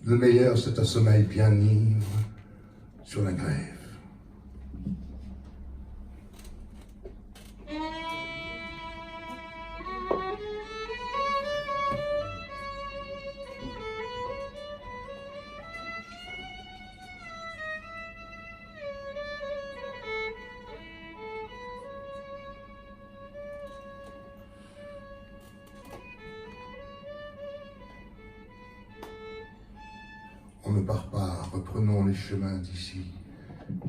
Le meilleur, c'est un sommeil bien ivre sur la grève. On ne part pas, reprenons les chemins d'ici,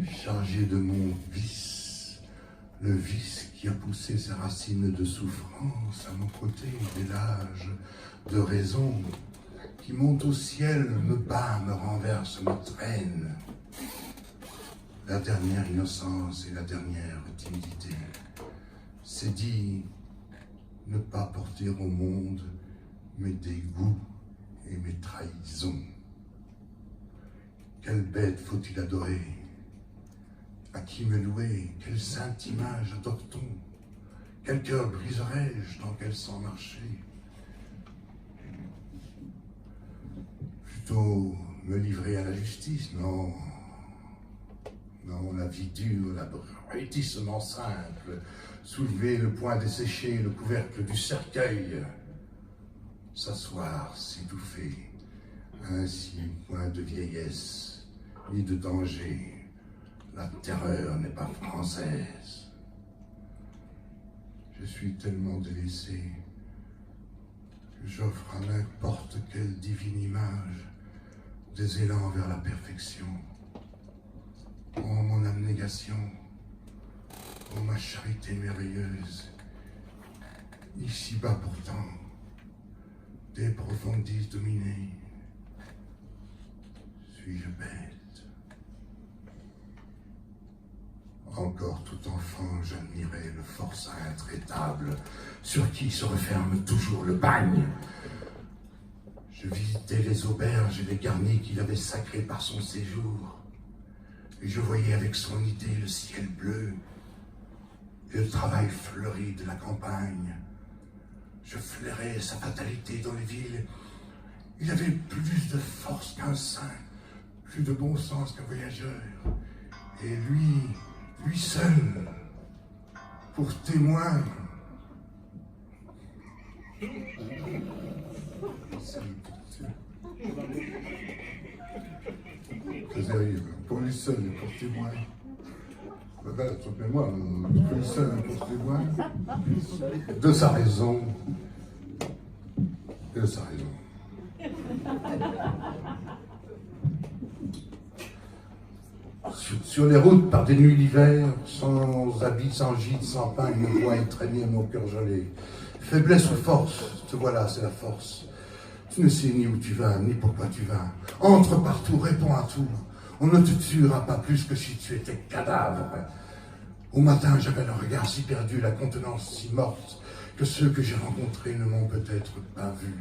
chargés de mon vice, le vice qui a poussé ses racines de souffrance à mon côté, des lages de raison, qui monte au ciel, me bat, me renverse, me traîne. La dernière innocence et la dernière timidité, c'est dit ne pas porter au monde mes dégoûts et mes trahisons. Quelle bête faut-il adorer? À qui me louer? Quelle sainte image adore-t-on? Quel cœur briserais-je? Dans quel sang marcher? Plutôt me livrer à la justice? Non. Non, la vie dure, l'abrutissement simple, soulever le poing desséché, le couvercle du cercueil, s'asseoir, s'étouffer, ainsi point de vieillesse, ni de danger, la terreur n'est pas française. Je suis tellement délaissé que j'offre à n'importe quelle divine image des élans vers la perfection. Oh, mon abnégation, oh, ma charité merveilleuse, ici-bas pourtant, des profondis dominés, suis-je bête? Encore tout enfant, j'admirais le forçat intraitable, sur qui se referme toujours le bagne. Je visitais les auberges et les garnis qu'il avait sacrés par son séjour. Et je voyais avec son idée le ciel bleu et le travail fleuri de la campagne. Je flairais sa fatalité dans les villes. Il avait plus de force qu'un saint, plus de bon sens qu'un voyageur. Et lui seul, pour témoin. C'est terrible. Pour lui seul et pour témoin. Voilà, trompez-moi, pour lui seul et pour témoin. De sa raison. Et de sa raison. Sur les routes, par des nuits d'hiver, sans habits, sans gîte, sans pain, une voix étreignée, mon cœur gelé. Faiblesse ou force, te voilà, c'est la force. Tu ne sais ni où tu vas, ni pourquoi tu vas. Entre partout, réponds à tout. On ne te tuera pas plus que si tu étais cadavre. Au matin, j'avais le regard si perdu, la contenance si morte, que ceux que j'ai rencontrés ne m'ont peut-être pas vu.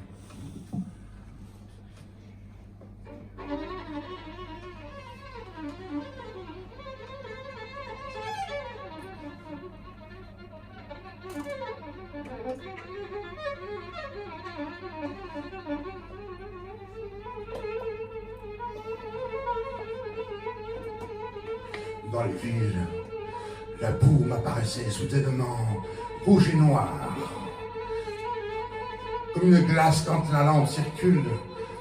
Dans les villes, la boue m'apparaissait soudainement, rouge et noire. Comme une glace quand la lampe circule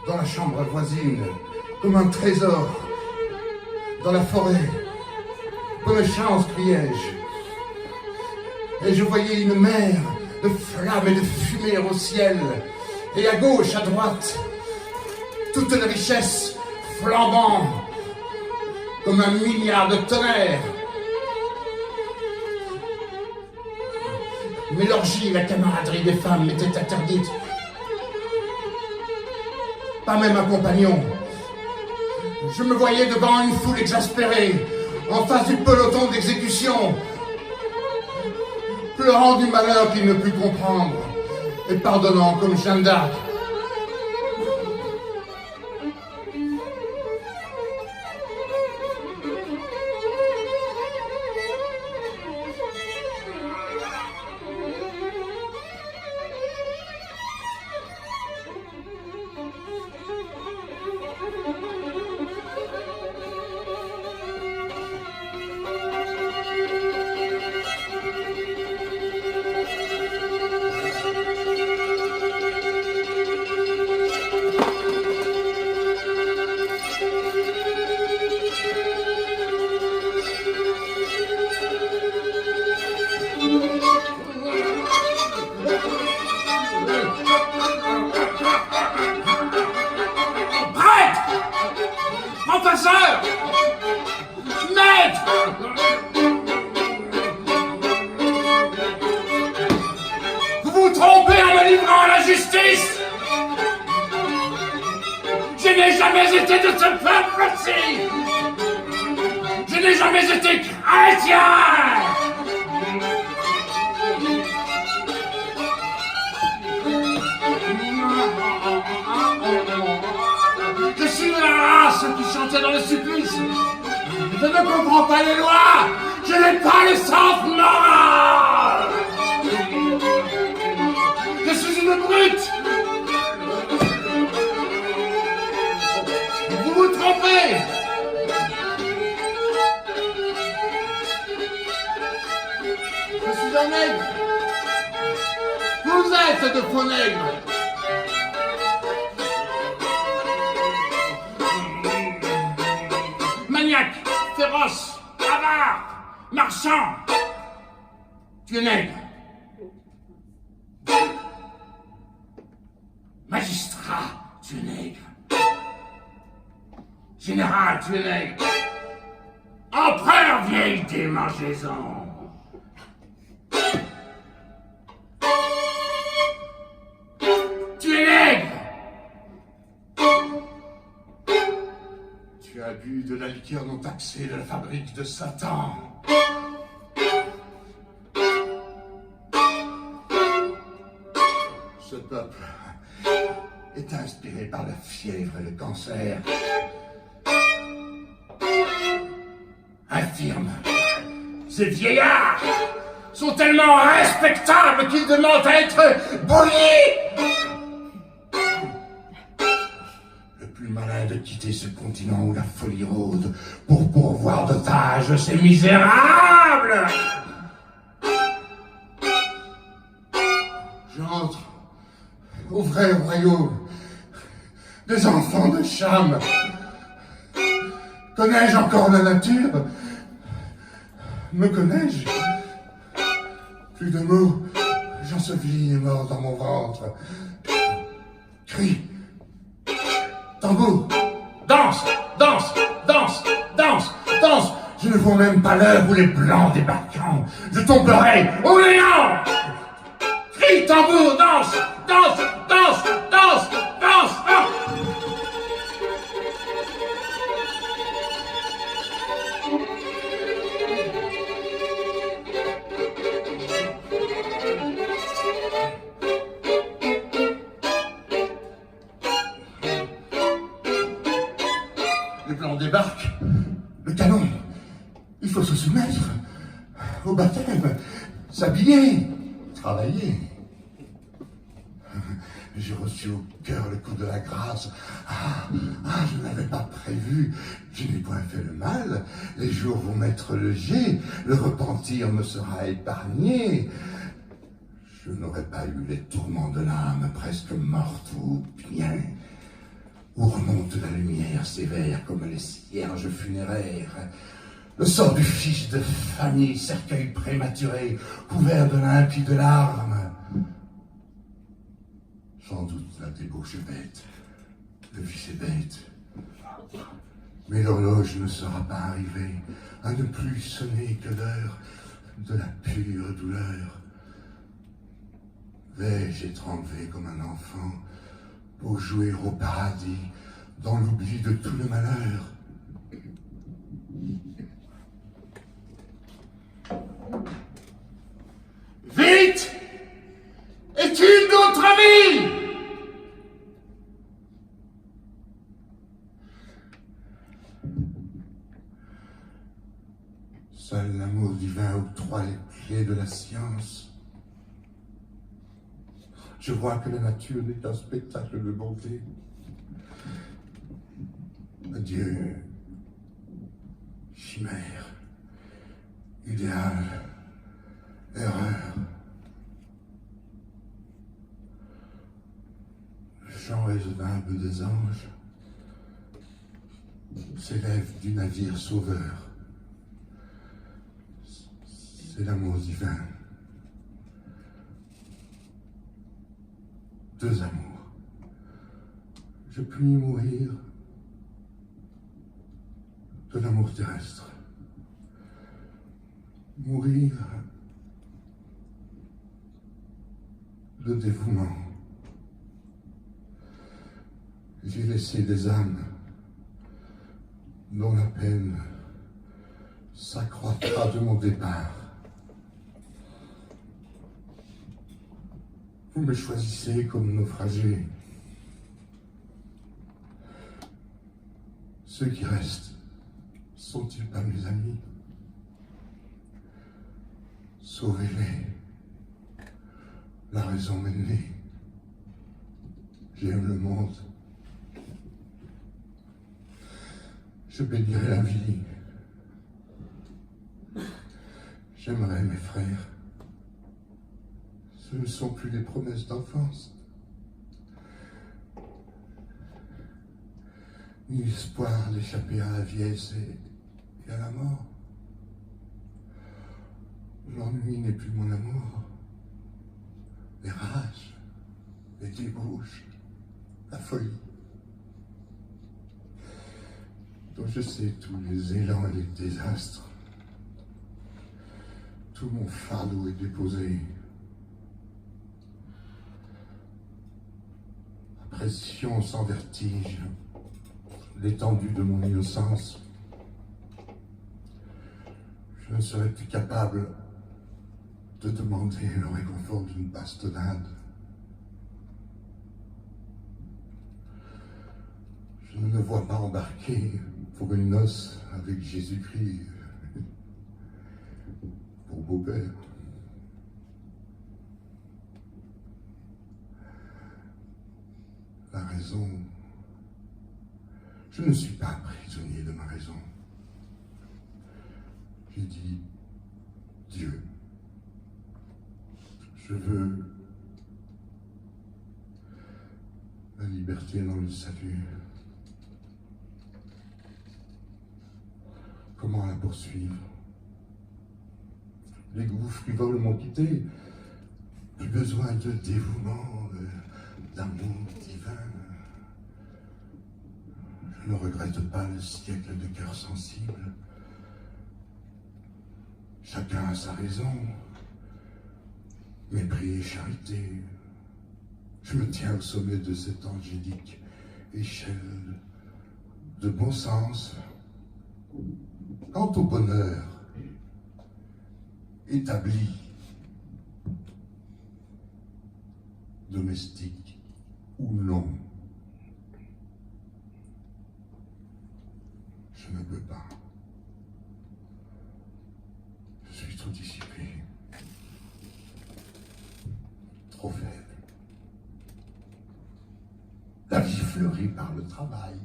dans la chambre voisine, comme un trésor dans la forêt. Bonne chance, criai-je. Et je voyais une mer de flammes et de fumée au ciel, et à gauche, à droite, toute la richesse flambant comme un milliard de tonnerres. Mais l'orgie et la camaraderie des femmes m'étaient interdites. Pas même un compagnon. Je me voyais devant une foule exaspérée, en face du peloton d'exécution, pleurant du malheur qu'il ne put comprendre, et pardonnant comme Jeanne d'Arc. farceur! Maître! Vous vous trompez en me livrant à la justice! Je n'ai jamais été de ce peuple-ci! Je n'ai jamais été chrétien! Je suis de la race qui chantait dans le supplice. Je ne comprends pas les lois. Je n'ai pas le sens moral. Je suis une brute. Vous vous trompez. Je suis un nègre. Vous êtes de faux nègres. Maniaque, féroce, avare, marchand. Tu es nègre. Magistrat, tu es nègre. Général, tu es nègre. Empereur, vieille démangeaison. Tu es nègre. Tu as bu de la liqueur non taxée de la fabrique de Satan. Ce peuple est inspiré par la fièvre et le cancer. Infirme, ces vieillards sont tellement respectables qu'ils demandent à être bullies. Le plus malin de quitter ce continent où la folie rôde pour pourvoir d'otages ces misérables. J'entre au vrai royaume des enfants de Cham. Connais-je encore la nature? Me connais-je? Plus de mots, j'ensevelis et mort dans mon ventre. Crie, tambour, danse, danse, danse, danse, danse. Je ne vois même pas l'heure où les blancs débarqueront. Je tomberai au néant. Crie, tambour, danse, danse, danse, danse, danse, danse. Les blancs débarquent. Le canon. Il faut se soumettre au baptême, s'habiller, travailler. J'ai reçu au cœur le coup de la grâce. Je n'avais pas prévu. Je n'ai point fait le mal. Les jours vont m'être légers. Le repentir me sera épargné. Je n'aurais pas eu les tourments de l'âme presque morte ou bien où remonte la lumière sévère comme les cierges funéraires. Le sort du fils de famille, cercueil prématuré, couvert de limpide de larmes. Sans doute la débauche est bête, le vice est bête. Mais l'horloge ne sera pas arrivée à ne plus sonner que l'heure de la pure douleur. Vais-je être enlevé comme un enfant pour jouer au paradis dans l'oubli de tout le malheur? Vite! Est-il d'autre vie? Seul l'amour divin octroie les clés de la science. Je vois que la nature n'est qu'un spectacle de bonté. Adieu, chimère, idéal, erreur. Le chant raisonnable des anges s'élève du navire sauveur. C'est l'amour divin. Deux amours. Je puis mourir de l'amour terrestre. Mourir de dévouement. J'ai laissé des âmes dont la peine s'accroîtra de mon départ. Vous me choisissez comme naufragé. Ceux qui restent, sont-ils pas mes amis? Sauvez-les. La raison m'ennée. J'aime le monde. Je bénirai la vie. J'aimerai mes frères. Ce ne sont plus les promesses d'enfance, ni l'espoir d'échapper à la vieillesse et à la mort. L'ennui n'est plus mon amour. Les rages, les débauches, la folie, dont je sais tous les élans et les désastres. Tout mon fardeau est déposé. Pression sans vertige, l'étendue de mon innocence. Je ne serai plus capable de demander le réconfort d'une bastonnade. Je ne me vois pas embarqué pour une noce avec Jésus-Christ, pour beau-père. La raison, je ne suis pas prisonnier de ma raison. J'ai dit, Dieu, je veux la liberté dans le salut. Comment la poursuivre? Les goûts frivoles m'ont quitté. Plus besoin de dévouement, d'amour divin. Je ne regrette pas le siècle de cœurs sensibles. Chacun a sa raison. Mépris et charité. Je me tiens au sommet de cette angélique échelle de bon sens. Quant au bonheur établi, domestique ou non, je ne peux pas. Je suis trop dissipé, trop faible. La vie fleurit par le travail.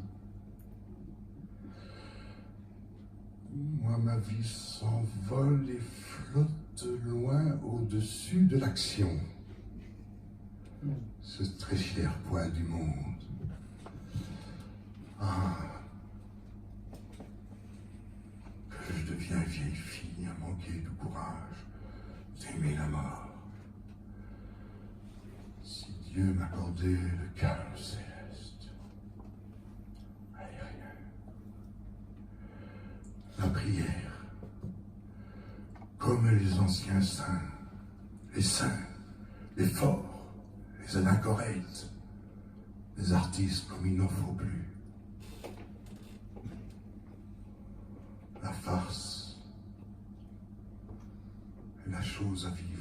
Moi, ma vie s'envole et flotte loin au-dessus de l'action. Ce très cher point du monde. Ah, que je deviens vieille fille à manquer de courage d'aimer la mort. Si Dieu m'accordait le calme céleste. Aïe, aïe, aïe. La prière, comme les anciens saints, les forts, les anachorètes, les artistes comme il n'en faut plus. La farce est la chose à vivre.